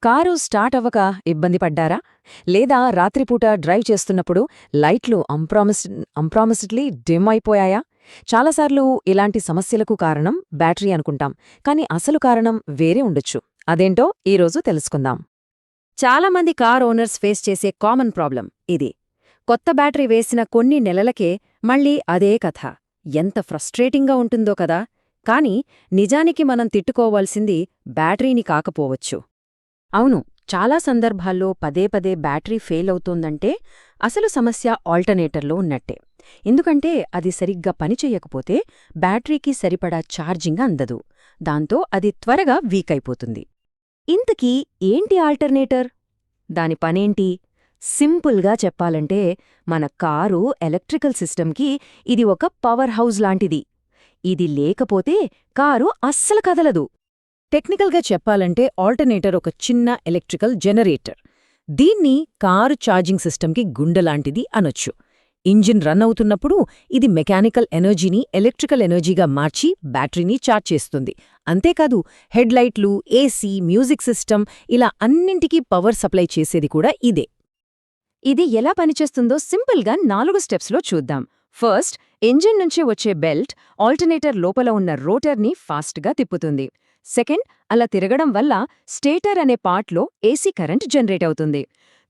Car start అవ్వక ఇబ్బంది పడ్డారా? లేదా రాత్రిపూట డ్రైవ్ చేస్తున్నప్పుడు లైట్లు అంప్రామిస్డ్లీ డిమ్ అయిపోయాయా? చాలాసార్లు ఇలాంటి సమస్యలకు కారణం బ్యాటరీ అనుకుంటాం, కానీ అసలు కారణం వేరే ఉండొచ్చు. అదేంటో ఈరోజు తెలుసుకుందాం. చాలామంది కార్ ఓనర్స్ ఫేస్ చేసే కామన్ ప్రాబ్లం ఇది. కొత్త బ్యాటరీ వేసిన కొన్ని నెలలకే మళ్ళీ అదే కథ. ఎంత ఫ్రస్ట్రేటింగ్గా ఉంటుందో కదా. కానీ నిజానికి మనం తిట్టుకోవాల్సింది బ్యాటరీని కాకపోవచ్చు. అవును, చాలా సందర్భాల్లో పదే పదే బ్యాటరీ ఫెయిల్ అవుతోందంటే అసలు సమస్య ఆల్టర్నేటర్లో ఉన్నట్టే. ఎందుకంటే అది సరిగ్గా పనిచెయ్యకపోతే బ్యాటరీకి సరిపడా ఛార్జింగ్ అందదు. దాంతో అది త్వరగా వీక్ అయిపోతుంది. ఇంతకీ ఏంటి ఆల్టర్నేటర్? దాని పనేంటి? సింపుల్గా చెప్పాలంటే మన కారు ఎలక్ట్రికల్ సిస్టమ్కి ఇది ఒక పవర్ హౌస్ లాంటిది. ఇది లేకపోతే కారు అస్సలు కదలదు. టెక్నికల్గా చెప్పాలంటే ఆల్టర్నేటర్ ఒక చిన్న ఎలక్ట్రికల్ జనరేటర్. దీన్ని కారు ఛార్జింగ్ సిస్టమ్కి గుండెలాంటిది అనొచ్చు. ఇంజిన్ రన్ అవుతున్నప్పుడు ఇది మెకానికల్ ఎనర్జీని ఎలక్ట్రికల్ ఎనర్జీగా మార్చి బ్యాటరీని ఛార్జ్ చేస్తుంది. అంతేకాదు హెడ్లైట్లు, ఏసీ, మ్యూజిక్ సిస్టమ్ ఇలా అన్నింటికీ పవర్ సప్లై చేసేది కూడా ఇదే. ఇది ఎలా పనిచేస్తుందో సింపుల్గా 4 స్టెప్స్లో చూద్దాం. ఫస్ట్, ఇంజిన్ నుంచి వచ్చే బెల్ట్ ఆల్టర్నేటర్ లోపల ఉన్న రోటర్ని ఫాస్ట్గా తిప్పుతుంది. సెకండ్, అలా తిరగడం వల్ల స్టేటర్ అనే పార్ట్లో ఏసీ కరెంట్ జనరేట్ అవుతుంది.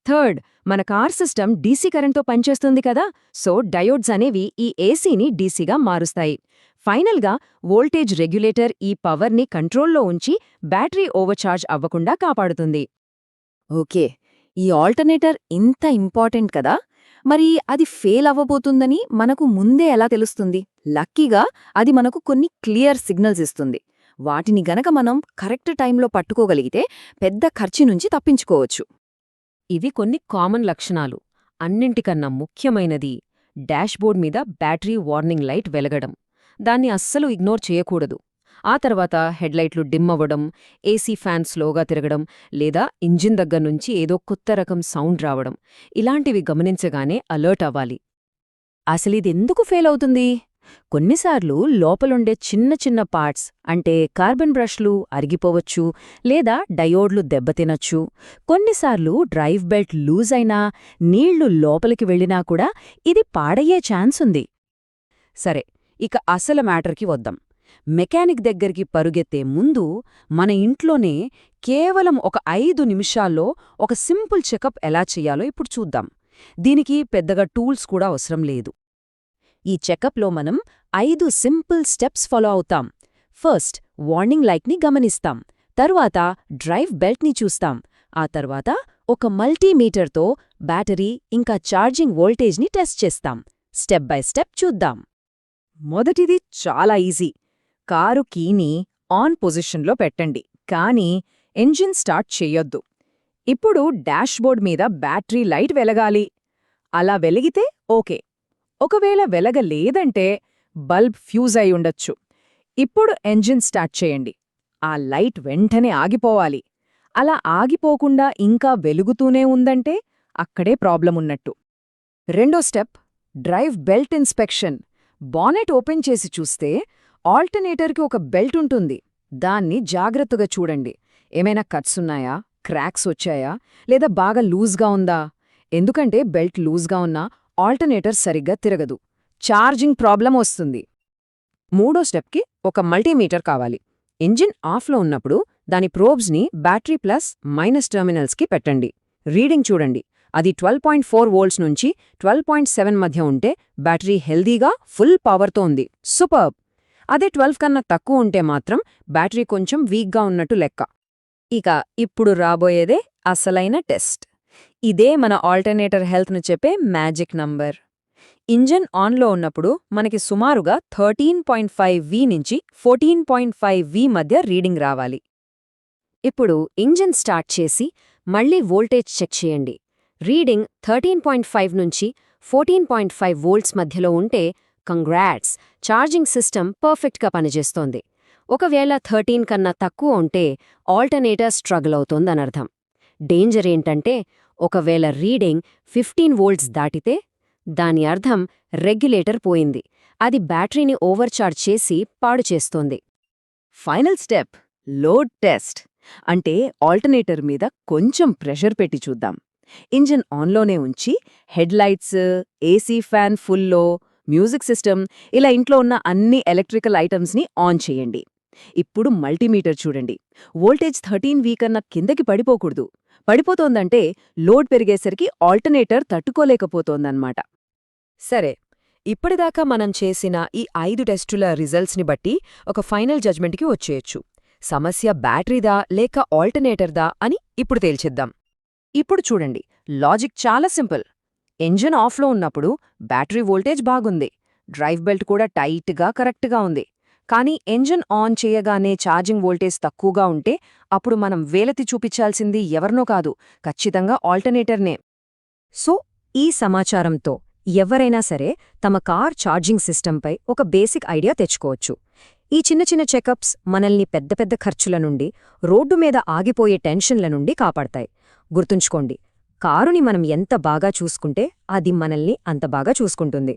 థర్డ్, మన కార్ సిస్టమ్ డీసీ కరెంట్తో పనిచేస్తుంది కదా, సో డయోడ్స్ అనేవి ఈ ఏసీని డీసీగా మారుస్తాయి. ఫైనల్గా వోల్టేజ్ రెగ్యులేటర్ ఈ పవర్ని కంట్రోల్లో ఉంచి బ్యాటరీ ఓవర్ఛార్జ్ అవ్వకుండా కాపాడుతుంది. ఓకే, ఈ ఆల్టర్నేటర్ ఇంత ఇంపార్టెంట్ కదా. మరి అది ఫెయిల్ అవ్వబోతుందని మనకు ముందే ఎలా తెలుస్తుంది? లక్కీగా అది మనకు కొన్ని క్లియర్ సిగ్నల్స్ ఇస్తుంది. వాటిని గనక మనం కరెక్ట్ టైంలో పట్టుకోగలిగితే పెద్ద ఖర్చు నుంచి తప్పించుకోవచ్చు. ఇవి కొన్ని కామన్ లక్షణాలు. అన్నింటికన్నా ముఖ్యమైనది డాష్బోర్డ్ మీద బ్యాటరీ వార్నింగ్ లైట్ వెలగడం. దాన్ని అస్సలు ఇగ్నోర్ చేయకూడదు. ఆ తర్వాత హెడ్లైట్లు డిమ్ అవ్వడం, ఏసీ ఫ్యాన్ స్లోగా తిరగడం, లేదా ఇంజిన్ దగ్గర్నుంచి ఏదో కొత్త రకం సౌండ్ రావడం, ఇలాంటివి గమనించగానే అలర్ట్ అవ్వాలి. అసలిదెందుకు ఫెయిల్ అవుతుంది? కొన్నిసార్లు లోపలుండే చిన్న చిన్న పార్ట్స్ అంటే కార్బన్ బ్రష్లు అరిగిపోవచ్చు, లేదా డయోడ్లు దెబ్బతినొచ్చు. కొన్నిసార్లు డ్రైవ్ బెల్ట్ లూజ్ అయినా, నీళ్లు లోపలికి వెళ్ళినా కూడా ఇది పాడయ్యే ఛాన్స్ ఉంది. సరే, ఇక అసలు మ్యాటర్కి వద్దాం. మెకానిక్ దగ్గరికి పరుగెత్తే ముందు మన ఇంట్లోనే కేవలం ఒక 5 నిమిషాల్లో ఒక సింపుల్ చెకప్ ఎలా చెయ్యాలో ఇప్పుడు చూద్దాం. దీనికి పెద్దగా టూల్స్ కూడా అవసరం లేదు. ఈ చెకప్లో మనం 5 సింపుల్ స్టెప్స్ ఫాలో అవుతాం. ఫస్ట్, వార్నింగ్ లైట్ని గమనిస్తాం. తర్వాత డ్రైవ్ బెల్ట్ని చూస్తాం. ఆ తర్వాత ఒక మల్టీమీటర్తో బ్యాటరీ ఇంకా ఛార్జింగ్ వోల్టేజ్ని టెస్ట్ చేస్తాం. స్టెప్ బై స్టెప్ చూద్దాం. మొదటిది చాలా ఈజీ. కారు కీని ఆన్ పొజిషన్లో పెట్టండి, కానీ ఇంజిన్ స్టార్ట్ చెయ్యొద్దు. ఇప్పుడు డాష్బోర్డ్ మీద బ్యాటరీ లైట్ వెలగాలి. అలా వెలిగితే ఓకే. ఒకవేళ వెలగలేదంటే బల్బ్ ఫ్యూజ్ అయి ఉండొచ్చు. ఇప్పుడు ఇంజిన్ స్టార్ట్ చేయండి. ఆ లైట్ వెంటనే ఆగిపోవాలి. అలా ఆగిపోకుండా ఇంకా వెలుగుతూనే ఉందంటే అక్కడే ప్రాబ్లమున్నట్టు. రెండో step, drive belt inspection. Bonnet open చేసి చూస్తే ఆల్టర్నేటర్కి ఒక బెల్ట్ ఉంటుంది. దాన్ని జాగ్రత్తగా చూడండి. ఏమైనా కట్సున్నాయా, క్రాక్స్ వచ్చాయా, లేదా బాగా లూజ్గా ఉందా? ఎందుకంటే బెల్ట్ లూజ్గా ఉన్నా ఆల్టర్నేటర్ సరిగ్గా తిరగదు, ఛార్జింగ్ ప్రాబ్లం వస్తుంది. మూడో స్టెప్కి ఒక మల్టీమీటర్ కావాలి. ఇంజిన్ ఆఫ్లో ఉన్నప్పుడు దాని ప్రోబ్స్ని బ్యాటరీ ప్లస్ మైనస్ టెర్మినల్స్కి పెట్టండి. రీడింగ్ చూడండి. అది 12.4 వోల్ట్స్ నుంచి 12.7 మధ్య ఉంటే బ్యాటరీ హెల్దీగా ఫుల్ పవర్తో ఉంది. సూపర్బ్! అదే 12 కన్నా తక్కువ ఉంటే మాత్రం బ్యాటరీ కొంచెం వీక్గా ఉన్నట్టు లెక్క. ఇక ఇప్పుడు రాబోయేదే అసలైన టెస్ట్. ఇదే మన ఆల్టర్నేటర్ హెల్త్ను చెప్పే మ్యాజిక్ నంబర్. ఇంజన్ ఆన్లో ఉన్నప్పుడు మనకి సుమారుగా 13.5V నుంచి 14.5V మధ్య రీడింగ్ రావాలి. ఇప్పుడు ఇంజన్ స్టార్ట్ చేసి మళ్ళీ వోల్టేజ్ చెక్ చేయండి. రీడింగ్ 13.5 నుంచి 14.5 వోల్ట్స్ మధ్యలో ఉంటే కంగ్రాట్స్, ఛార్జింగ్ సిస్టమ్ పర్ఫెక్ట్గా పనిచేస్తోంది. ఒకవేళ 13 కన్నా తక్కువ ఉంటే ఆల్టర్నేటర్ స్ట్రగుల్ అవుతోందనర్థం. డేంజర్ ఏంటంటే ఒకవేళ రీడింగ్ 15 వోల్ట్స్ దాటితే దాని అర్థం రెగ్యులేటర్ పోయింది. అది బ్యాటరీని ఓవర్చార్జ్ చేసి పాడు చేస్తోంది. Final step, load test. అంటే ఆల్టర్నేటర్ మీద కొంచెం ప్రెషర్ పెట్టి చూద్దాం. ఇంజిన్ ఆన్లోనే ఉంచి హెడ్లైట్స్, ఏసీ ఫ్యాన్ ఫుల్లో, మ్యూజిక్ సిస్టమ్ ఇలా ఇంట్లో ఉన్న అన్ని ఎలక్ట్రికల్ ఐటమ్స్ని ఆన్ చేయండి. ఇప్పుడు మల్టీమీటర్ చూడండి. వోల్టేజ్ 13V కన్నా కిందకి పడిపోకూడదు. పడిపోతోందంటే లోడ్ పెరిగేసరికి ఆల్టర్నేటర్ తట్టుకోలేకపోతోందన్నమాట. సరే, ఇప్పటిదాకా మనం చేసిన ఈ 5 టెస్టుల రిజల్ట్స్ని బట్టి ఒక ఫైనల్ జడ్జ్మెంట్కి వచ్చేయచ్చు. సమస్య బ్యాటరీదా లేక ఆల్టర్నేటర్దా అని ఇప్పుడు తేల్చిద్దాం. ఇప్పుడు చూడండి, లాజిక్ చాలా సింపుల్. ఇంజిన్ ఆఫ్లో ఉన్నప్పుడు బ్యాటరీ వోల్టేజ్ బాగుంది, డ్రైవ్ బెల్ట్ కూడా టైట్గా కరెక్ట్గా ఉంది. కానీ ఇంజిన్ ఆన్ చేయగానే ఛార్జింగ్ వోల్టేజ్ తక్కువగా ఉంటే అప్పుడు మనం వేలెత్తి చూపించాల్సింది ఎవరినో కాదు, ఖచ్చితంగా ఆల్టర్నేటర్నే. సో, ఈ సమాచారంతో ఎవరైనా సరే తమ కార్ ఛార్జింగ్ సిస్టంపై ఒక బేసిక్ ఐడియా తెచ్చుకోవచ్చు. ఈ చిన్న చిన్న చెకప్స్ మనల్ని పెద్ద పెద్ద ఖర్చుల నుండి, రోడ్డు మీద ఆగిపోయే టెన్షన్ల నుండి కాపాడతాయి. గుర్తుంచుకోండి, కారుని మనం ఎంత బాగా చూసుకుంటే అది మనల్ని అంత బాగా చూసుకుంటుంది.